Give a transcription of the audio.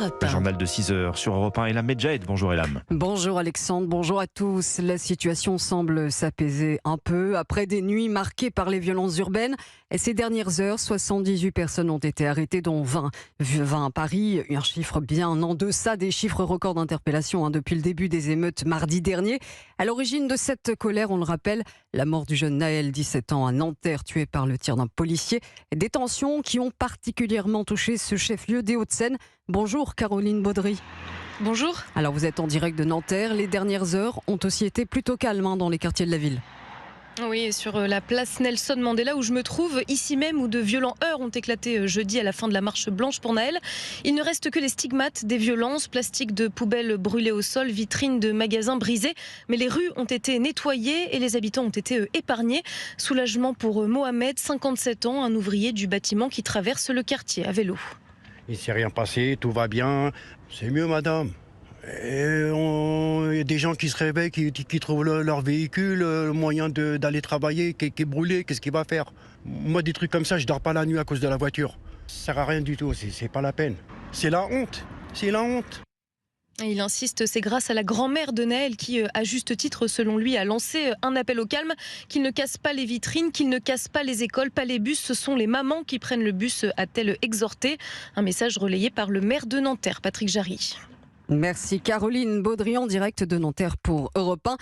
Europe Le 1. journal de 6 heures sur Europe 1. Elam Medjahed, bonjour Elam. Bonjour Alexandre, bonjour à tous. La situation semble s'apaiser un peu après des nuits marquées par les violences urbaines. Et ces dernières heures, 78 personnes ont été arrêtées, dont 20 à Paris. Un chiffre bien en deçà des chiffres records d'interpellation depuis le début des émeutes mardi dernier. À l'origine de cette colère, on le rappelle, la mort du jeune Naël, 17 ans, à Nanterre, tué par le tir d'un policier. Des tensions qui ont particulièrement touché ce chef-lieu des Hauts-de-Seine. Bonjour Caroline Baudry. Bonjour. Alors vous êtes en direct de Nanterre. Les dernières heures ont aussi été plutôt calmes dans les quartiers de la ville. Oui, sur la place Nelson Mandela où je me trouve, ici même, où de violents heurts ont éclaté jeudi à la fin de la marche blanche pour Naël. Il ne reste que les stigmates des violences, plastiques de poubelles brûlées au sol, vitrines de magasins brisées. Mais les rues ont été nettoyées et les habitants ont été épargnés. Soulagement pour Mohamed, 57 ans, un ouvrier du bâtiment qui traverse le quartier à vélo. Il ne s'est rien passé, tout va bien. C'est mieux, madame. Il y a des gens qui se réveillent, qui trouvent leur véhicule, le moyen d'aller travailler, qui est brûlé, qu'est-ce qu'il va faire? Moi, des trucs comme ça, je dors pas la nuit à cause de la voiture. Ça sert à rien du tout, c'est pas la peine. C'est la honte, c'est la honte. Et il insiste, c'est grâce à la grand-mère de Naël qui, à juste titre, selon lui, a lancé un appel au calme, qu'il ne casse pas les vitrines, qu'il ne casse pas les écoles, pas les bus. Ce sont les mamans qui prennent le bus, a-t-elle exhorté. Un message relayé par le maire de Nanterre, Patrick Jarry. Merci Caroline Baudry en direct de Nanterre pour Europe 1.